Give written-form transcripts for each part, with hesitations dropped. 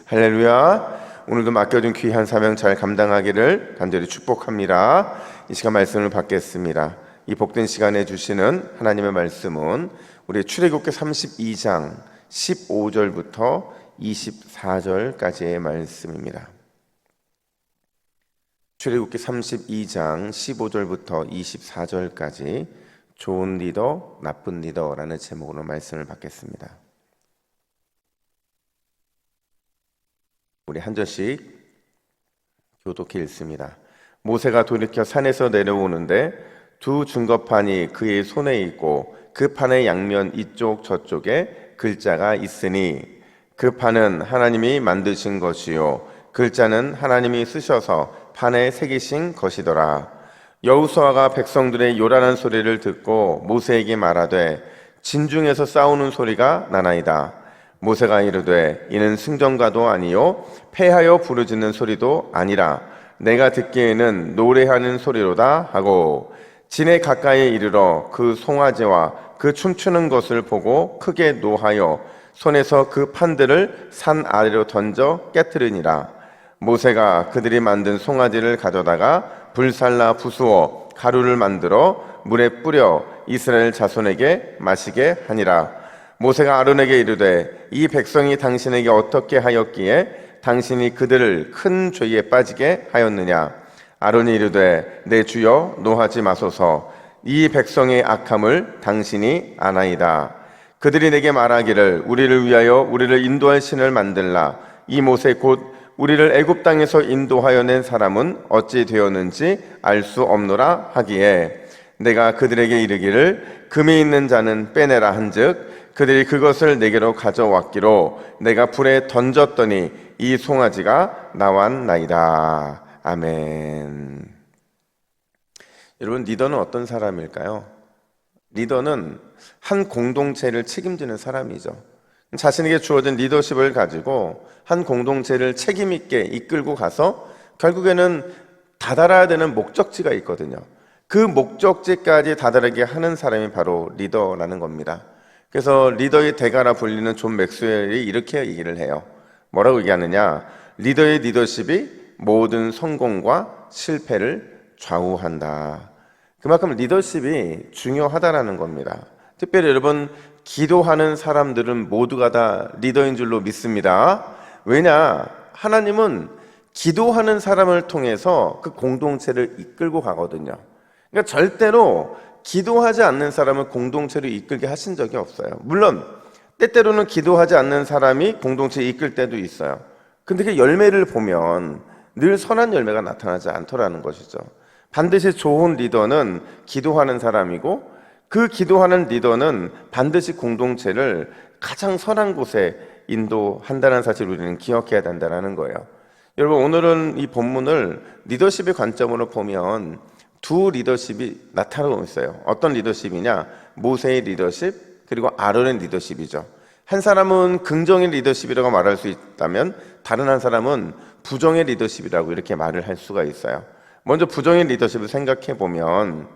할렐루야. 오늘도 맡겨준 귀한 사명 잘 감당하기를 간절히 축복합니다. 이 시간 말씀을 받겠습니다. 이 복된 시간에 주시는 하나님의 말씀은 우리 출애굽기 32장 15절부터 24절까지의 말씀입니다. 출애굽기 32장 15절부터 24절까지 좋은 리더, 나쁜 리더라는 제목으로 말씀을 받겠습니다. 우리 한 절씩 교독해 읽습니다. 모세가 돌이켜 산에서 내려오는데 두 증거판이 그의 손에 있고 그 판의 양면 이쪽 저쪽에 글자가 있으니 그 판은 하나님이 만드신 것이요 글자는 하나님이 쓰셔서 판에 새기신 것이더라. 여호수아가 백성들의 요란한 소리를 듣고 모세에게 말하되 진중에서 싸우는 소리가 나나이다. 모세가 이르되 이는 승전가도 아니요 패하여 부르짖는 소리도 아니라 내가 듣기에는 노래하는 소리로다 하고 진에 가까이 이르러 그 송아지와 그 춤추는 것을 보고 크게 노하여 손에서 그 판들을 산 아래로 던져 깨뜨리니라. 모세가 그들이 만든 송아지를 가져다가 불살라 부수어 가루를 만들어 물에 뿌려 이스라엘 자손에게 마시게 하니라. 모세가 아론에게 이르되 이 백성이 당신에게 어떻게 하였기에 당신이 그들을 큰 죄에 빠지게 하였느냐. 아론이 이르되 내 주여 노하지 마소서. 이 백성의 악함을 당신이 아나이다. 그들이 내게 말하기를 우리를 위하여 우리를 인도할 신을 만들라. 이 모세 곧 우리를 애굽 땅에서 인도하여 낸 사람은 어찌 되었는지 알 수 없노라 하기에 내가 그들에게 이르기를 금이 있는 자는 빼내라 한즉 그들이 그것을 내게로 가져왔기로 내가 불에 던졌더니 이 송아지가 나왔나이다. 아멘. 여러분, 리더는 어떤 사람일까요? 리더는 한 공동체를 책임지는 사람이죠. 자신에게 주어진 리더십을 가지고 한 공동체를 책임 있게 이끌고 가서 결국에는 다다라야 되는 목적지가 있거든요. 그 목적지까지 다다르게 하는 사람이 바로 리더라는 겁니다. 그래서 리더의 대가라 불리는 존 맥스웰이 이렇게 얘기를 해요. 뭐라고 얘기하느냐? 리더의 리더십이 모든 성공과 실패를 좌우한다. 그만큼 리더십이 중요하다라는 겁니다. 특별히 여러분, 기도하는 사람들은 모두가 다 리더인 줄로 믿습니다. 왜냐? 하나님은 기도하는 사람을 통해서 그 공동체를 이끌고 가거든요. 그러니까 절대로 기도하지 않는 사람을 공동체를 이끌게 하신 적이 없어요. 물론 때때로는 기도하지 않는 사람이 공동체를 이끌 때도 있어요. 근데 그 열매를 보면 늘 선한 열매가 나타나지 않더라는 것이죠. 반드시 좋은 리더는 기도하는 사람이고 그 기도하는 리더는 반드시 공동체를 가장 선한 곳에 인도한다는 사실을 우리는 기억해야 된다는 거예요. 여러분, 오늘은 이 본문을 리더십의 관점으로 보면 두 리더십이 나타나고 있어요. 어떤 리더십이냐? 모세의 리더십 그리고 아론의 리더십이죠. 한 사람은 긍정의 리더십이라고 말할 수 있다면 다른 한 사람은 부정의 리더십이라고 이렇게 말을 할 수가 있어요. 먼저 부정의 리더십을 생각해 보면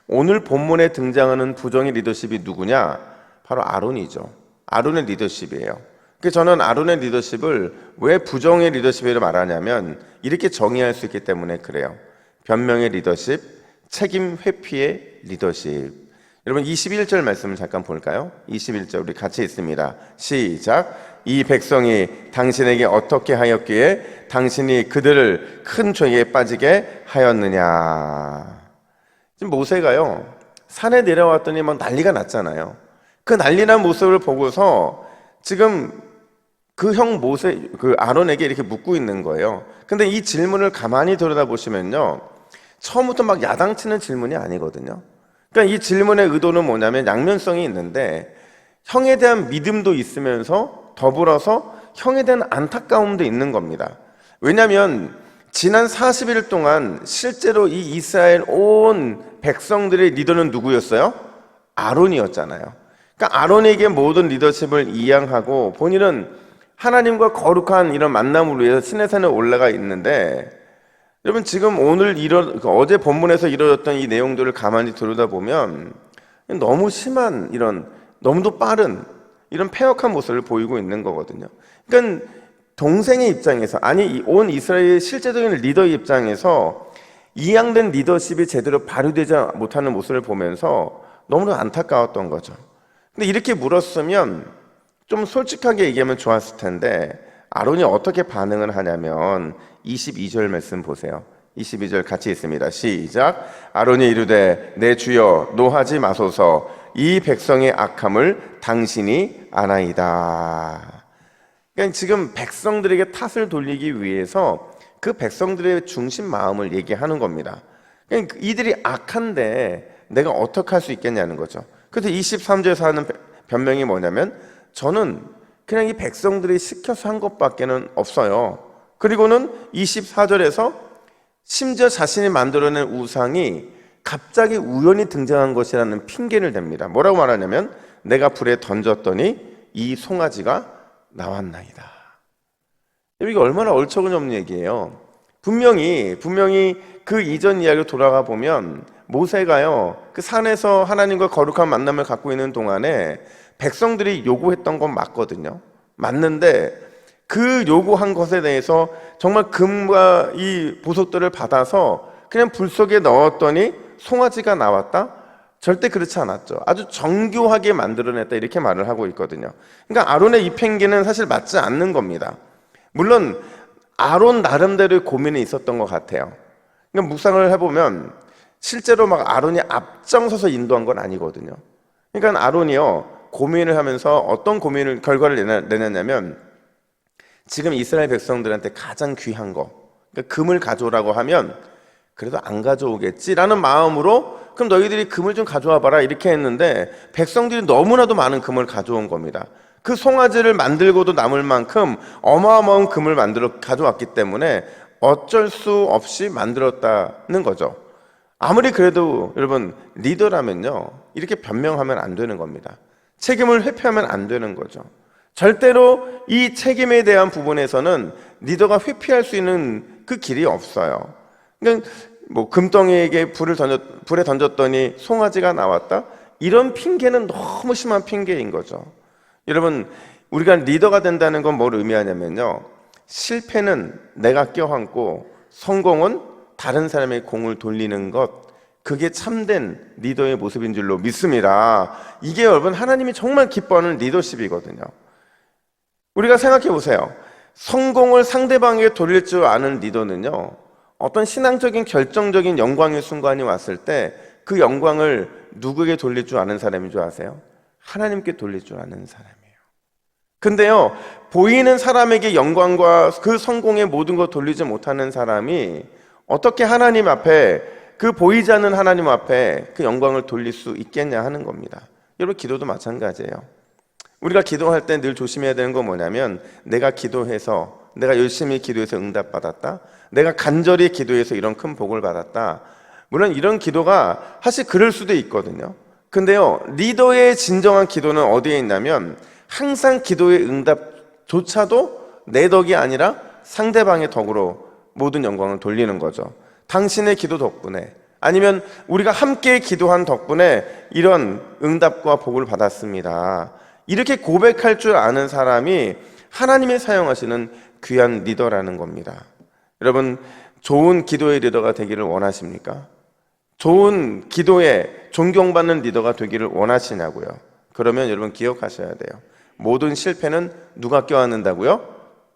오늘 본문에 등장하는 부정의 리더십이 누구냐? 바로 아론이죠. 아론의 리더십이에요. 그래서 저는 아론의 리더십을 왜 부정의 리더십이라고 말하냐면 이렇게 정의할 수 있기 때문에 그래요. 변명의 리더십, 책임 회피의 리더십. 여러분 21절 말씀을 잠깐 볼까요? 21절 우리 같이 읽습니다. 시작. 이 백성이 당신에게 어떻게 하였기에 당신이 그들을 큰 죄에 빠지게 하였느냐. 지금 모세가요 산에 내려왔더니 막 난리가 났잖아요. 그 난리난 모습을 보고서 지금 그 형 모세, 그 아론에게 이렇게 묻고 있는 거예요. 근데 이 질문을 가만히 들여다보시면요 처음부터 막 야당치는 질문이 아니거든요. 그러니까 이 질문의 의도는 뭐냐면 양면성이 있는데 형에 대한 믿음도 있으면서 더불어서 형에 대한 안타까움도 있는 겁니다. 왜냐하면 지난 40일 동안 실제로 이 이스라엘 온 백성들의 리더는 누구였어요? 아론이었잖아요. 그러니까 아론에게 모든 리더십을 이양하고 본인은 하나님과 거룩한 이런 만남을 위해서 시내산에 올라가 있는데 여러분 지금 오늘 어제 본문에서 이루어졌던 이 내용들을 가만히 들여다보면 너무 심한 이런 너무도 빠른 이런 패역한 모습을 보이고 있는 거거든요. 그러니까 동생의 입장에서, 아니 온 이스라엘의 실제적인 리더의 입장에서 이양된 리더십이 제대로 발휘되지 못하는 모습을 보면서 너무나 안타까웠던 거죠. 근데 이렇게 물었으면 좀 솔직하게 얘기하면 좋았을 텐데 아론이 어떻게 반응을 하냐면 22절 말씀 보세요. 22절 같이 있습니다. 시작. 아론이 이르되 내 주여 노하지 마소서, 이 백성의 악함을 당신이 아나이다. 그러니까 지금 백성들에게 탓을 돌리기 위해서 그 백성들의 중심 마음을 얘기하는 겁니다. 그러니까 이들이 악한데 내가 어떻게 할 수 있겠냐는 거죠. 그래서 23절에서 하는 변명이 뭐냐면 저는 그냥 이 백성들이 시켜서 한 것밖에는 없어요. 그리고는 24절에서 심지어 자신이 만들어낸 우상이 갑자기 우연히 등장한 것이라는 핑계를 댑니다. 뭐라고 말하냐면 내가 불에 던졌더니 이 송아지가 나왔나이다. 이게 얼마나 얼처구니없는 얘기예요. 분명히 그 이전 이야기로 돌아가 보면 모세가요 그 산에서 하나님과 거룩한 만남을 갖고 있는 동안에 백성들이 요구했던 건 맞거든요. 맞는데 그 요구한 것에 대해서 정말 금과 이 보석들을 받아서 그냥 불 속에 넣었더니 송아지가 나왔다? 절대 그렇지 않았죠. 아주 정교하게 만들어냈다 이렇게 말을 하고 있거든요. 그러니까 아론의 이 핑계는 사실 맞지 않는 겁니다. 물론 아론 나름대로의 고민이 있었던 것 같아요. 그러니까 묵상을 해보면 실제로 막 아론이 앞장서서 인도한 건 아니거든요. 그러니까 아론이요 고민을 하면서 어떤 결과를 내놨냐면 지금 이스라엘 백성들한테 가장 귀한 거, 그러니까 금을 가져오라고 하면 그래도 안 가져오겠지라는 마음으로 그럼 너희들이 금을 좀 가져와 봐라 이렇게 했는데 백성들이 너무나도 많은 금을 가져온 겁니다. 그 송아지를 만들고도 남을 만큼 어마어마한 금을 가져왔기 때문에 어쩔 수 없이 만들었다는 거죠. 아무리 그래도 여러분 리더라면요 이렇게 변명하면 안 되는 겁니다. 책임을 회피하면 안 되는 거죠. 절대로 이 책임에 대한 부분에서는 리더가 회피할 수 있는 그 길이 없어요. 그러니까 뭐 금덩이에게 불에 던졌더니 송아지가 나왔다? 이런 핑계는 너무 심한 핑계인 거죠. 여러분 우리가 리더가 된다는 건 뭘 의미하냐면요 실패는 내가 껴안고 성공은 다른 사람의 공을 돌리는 것, 그게 참된 리더의 모습인 줄로 믿습니다. 이게 여러분 하나님이 정말 기뻐하는 리더십이거든요. 우리가 생각해 보세요. 성공을 상대방에게 돌릴 줄 아는 리더는요 어떤 신앙적인 결정적인 영광의 순간이 왔을 때 그 영광을 누구에게 돌릴 줄 아는 사람인 줄 아세요? 하나님께 돌릴 줄 아는 사람이에요. 근데요 보이는 사람에게 영광과 그 성공의 모든 걸 돌리지 못하는 사람이 어떻게 하나님 앞에, 그 보이지 않는 하나님 앞에 그 영광을 돌릴 수 있겠냐 하는 겁니다. 여러분 기도도 마찬가지예요. 우리가 기도할 때 늘 조심해야 되는 건 뭐냐면 내가 열심히 기도해서 응답받았다, 내가 간절히 기도해서 이런 큰 복을 받았다. 물론 이런 기도가 사실 그럴 수도 있거든요. 근데요 리더의 진정한 기도는 어디에 있냐면 항상 기도의 응답조차도 내 덕이 아니라 상대방의 덕으로 모든 영광을 돌리는 거죠. 당신의 기도 덕분에, 아니면 우리가 함께 기도한 덕분에 이런 응답과 복을 받았습니다. 이렇게 고백할 줄 아는 사람이 하나님이 사용하시는 귀한 리더라는 겁니다. 여러분 좋은 기도의 리더가 되기를 원하십니까? 좋은 기도에 존경받는 리더가 되기를 원하시냐고요? 그러면 여러분 기억하셔야 돼요. 모든 실패는 누가 껴안는다고요?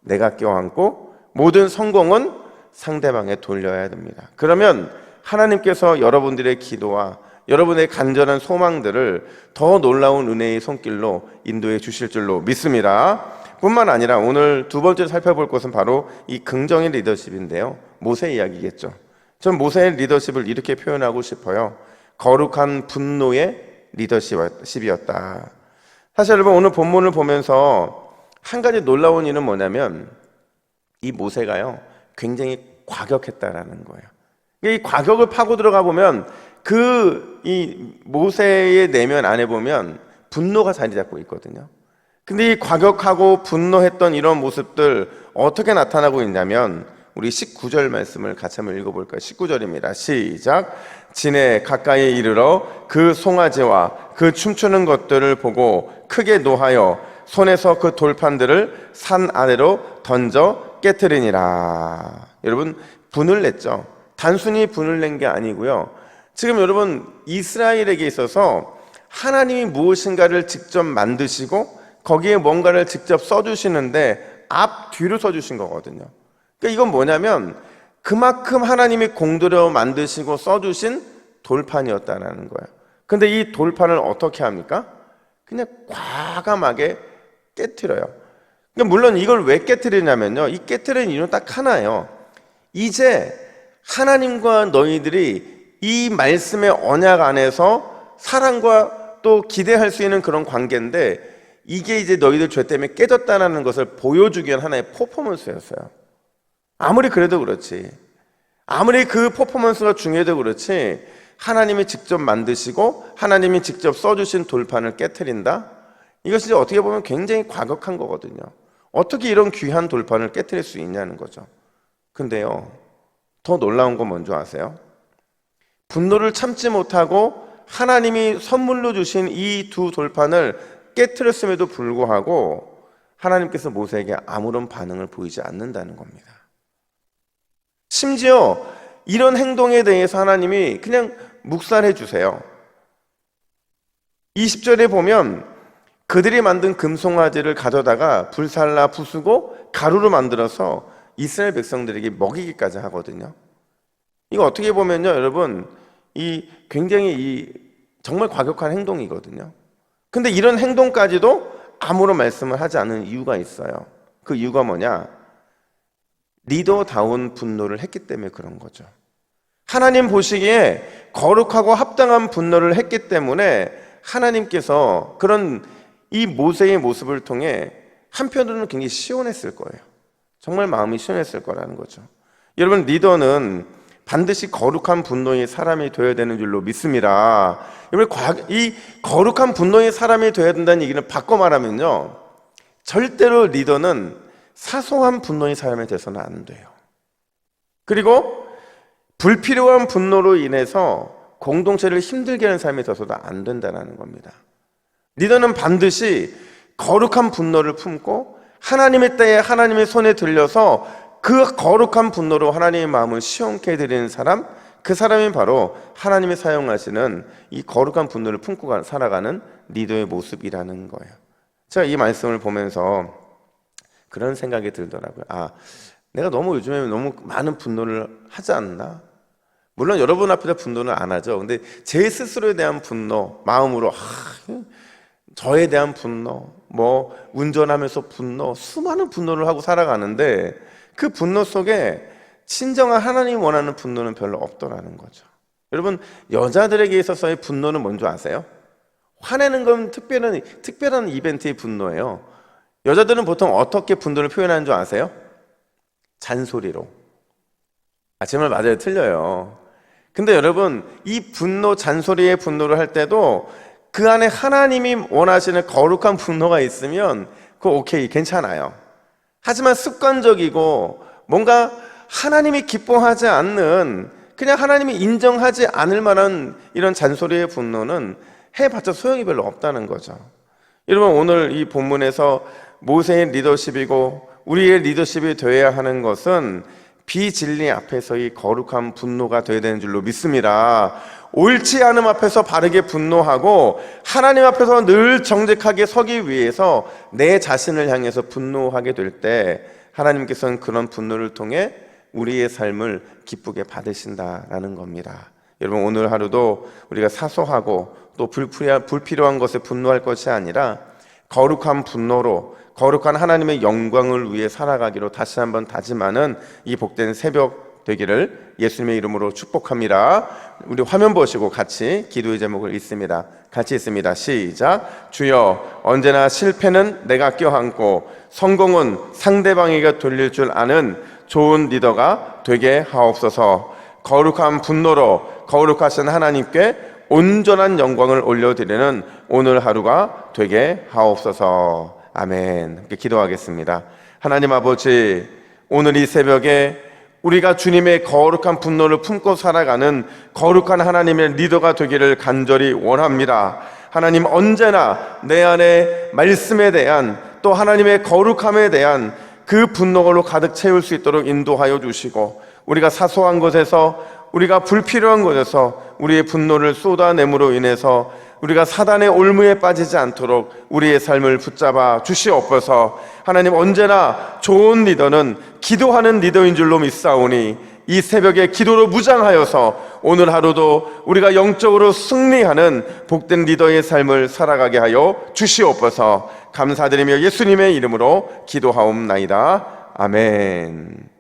내가 껴안고 모든 성공은 상대방에 돌려야 됩니다. 그러면 하나님께서 여러분들의 기도와 여러분의 간절한 소망들을 더 놀라운 은혜의 손길로 인도해 주실 줄로 믿습니다. 뿐만 아니라 오늘 두 번째로 살펴볼 것은 바로 이 긍정의 리더십인데요 모세 이야기겠죠. 전 모세의 리더십을 이렇게 표현하고 싶어요. 거룩한 분노의 리더십이었다. 사실 여러분 오늘 본문을 보면서 한 가지 놀라운 일은 뭐냐면 이 모세가요 굉장히 과격했다라는 거예요. 이 과격을 파고 들어가 보면 이 모세의 내면 안에 보면 분노가 자리 잡고 있거든요. 근데 이 과격하고 분노했던 이런 모습들 어떻게 나타나고 있냐면 우리 19절 말씀을 같이 한번 읽어볼까요? 19절입니다. 시작. 진에 가까이 이르러 그 송아지와 그 춤추는 것들을 보고 크게 노하여 손에서 그 돌판들을 산 아래로 던져 깨트리니라. 여러분, 분을 냈죠. 단순히 분을 낸 게 아니고요. 지금 여러분, 이스라엘에게 있어서 하나님이 무엇인가를 직접 만드시고 거기에 뭔가를 직접 써주시는데 앞 뒤로 써주신 거거든요. 그러니까 이건 뭐냐면 그만큼 하나님이 공들여 만드시고 써주신 돌판이었다는 거예요. 근데 이 돌판을 어떻게 합니까? 그냥 과감하게 깨트려요. 그러니까 물론 이걸 왜 깨트리냐면요, 이 깨트리는 이유는 딱 하나예요. 이제 하나님과 너희들이 이 말씀의 언약 안에서 사랑과 또 기대할 수 있는 그런 관계인데, 이게 이제 너희들 죄 때문에 깨졌다는 것을 보여주기 위한 하나의 퍼포먼스였어요. 아무리 그래도 그렇지, 아무리 그 퍼포먼스가 중요해도 그렇지, 하나님이 직접 만드시고 하나님이 직접 써주신 돌판을 깨트린다? 이것이 어떻게 보면 굉장히 과격한 거거든요. 어떻게 이런 귀한 돌판을 깨트릴 수 있냐는 거죠. 근데요, 더 놀라운 건 뭔지 아세요? 분노를 참지 못하고 하나님이 선물로 주신 이 두 돌판을 깨트렸음에도 불구하고 하나님께서 모세에게 아무런 반응을 보이지 않는다는 겁니다. 심지어 이런 행동에 대해서 하나님이 그냥 묵살해 주세요. 20절에 보면 그들이 만든 금송아지를 가져다가 불살라 부수고 가루로 만들어서 이스라엘 백성들에게 먹이기까지 하거든요. 이거 어떻게 보면요, 여러분, 굉장히 정말 과격한 행동이거든요. 근데 이런 행동까지도 아무런 말씀을 하지 않는 이유가 있어요. 그 이유가 뭐냐? 리더다운 분노를 했기 때문에 그런 거죠. 하나님 보시기에 거룩하고 합당한 분노를 했기 때문에 하나님께서 그런 이 모세의 모습을 통해 한편으로는 굉장히 시원했을 거예요. 정말 마음이 시원했을 거라는 거죠. 여러분, 리더는 반드시 거룩한 분노의 사람이 되어야 되는 줄로 믿습니다. 여러분, 이 거룩한 분노의 사람이 되어야 된다는 얘기는 바꿔 말하면요, 절대로 리더는 사소한 분노의 사람이 돼서는 안 돼요. 그리고 불필요한 분노로 인해서 공동체를 힘들게 하는 사람이 돼서도 안 된다는 겁니다. 리더는 반드시 거룩한 분노를 품고 하나님의 때에 하나님의 손에 들려서 그 거룩한 분노로 하나님의 마음을 시원케 해드리는 사람, 그 사람이 바로 하나님이 사용하시는 이 거룩한 분노를 품고 살아가는 리더의 모습이라는 거예요. 제가 이 말씀을 보면서 그런 생각이 들더라고요. 내가 요즘에 너무 많은 분노를 하지 않나? 물론 여러분 앞에서 분노는 안 하죠. 근데 제 스스로에 대한 분노, 마음으로 저에 대한 분노, 운전하면서 분노, 수많은 분노를 하고 살아가는데 그 분노 속에 진정한 하나님이 원하는 분노는 별로 없더라는 거죠. 여러분, 여자들에게 있어서의 분노는 뭔지 아세요? 화내는 건 특별한 이벤트의 분노예요. 여자들은 보통 어떻게 분노를 표현하는 줄 아세요? 잔소리로. 제 말 맞아요? 틀려요. 근데 여러분, 이 분노, 잔소리의 분노를 할 때도 그 안에 하나님이 원하시는 거룩한 분노가 있으면 그거 오케이, 괜찮아요. 하지만 습관적이고 뭔가 하나님이 기뻐하지 않는, 그냥 하나님이 인정하지 않을 만한 이런 잔소리의 분노는 해봤자 소용이 별로 없다는 거죠. 여러분, 오늘 이 본문에서 모세의 리더십이고 우리의 리더십이 되어야 하는 것은 비진리 앞에서의 거룩한 분노가 되어야 되는 줄로 믿습니다. 옳지 않음 앞에서 바르게 분노하고 하나님 앞에서 늘 정직하게 서기 위해서 내 자신을 향해서 분노하게 될 때 하나님께서는 그런 분노를 통해 우리의 삶을 기쁘게 받으신다라는 겁니다. 여러분, 오늘 하루도 우리가 사소하고 또 불필요한 것에 분노할 것이 아니라 거룩한 분노로 거룩한 하나님의 영광을 위해 살아가기로 다시 한번 다짐하는 이 복된 새벽 되기를 예수님의 이름으로 축복합니다. 우리 화면 보시고 같이 기도의 제목을 읽습니다. 같이 읽습니다. 시작. 주여, 언제나 실패는 내가 껴안고 성공은 상대방에게 돌릴 줄 아는 좋은 리더가 되게 하옵소서. 거룩한 분노로 거룩하신 하나님께 온전한 영광을 올려드리는 오늘 하루가 되게 하옵소서. 아멘. 함께 기도하겠습니다. 하나님 아버지, 오늘 이 새벽에 우리가 주님의 거룩한 분노를 품고 살아가는 거룩한 하나님의 리더가 되기를 간절히 원합니다. 하나님 언제나 내 안에 말씀에 대한 또 하나님의 거룩함에 대한 그 분노로 가득 채울 수 있도록 인도하여 주시고, 우리가 사소한 것에서, 우리가 불필요한 것에서 우리의 분노를 쏟아냄으로 인해서 우리가 사단의 올무에 빠지지 않도록 우리의 삶을 붙잡아 주시옵소서. 하나님, 언제나 좋은 리더는 기도하는 리더인 줄로 믿사오니 이 새벽에 기도로 무장하여서 오늘 하루도 우리가 영적으로 승리하는 복된 리더의 삶을 살아가게 하여 주시옵소서. 감사드리며 예수님의 이름으로 기도하옵나이다. 아멘.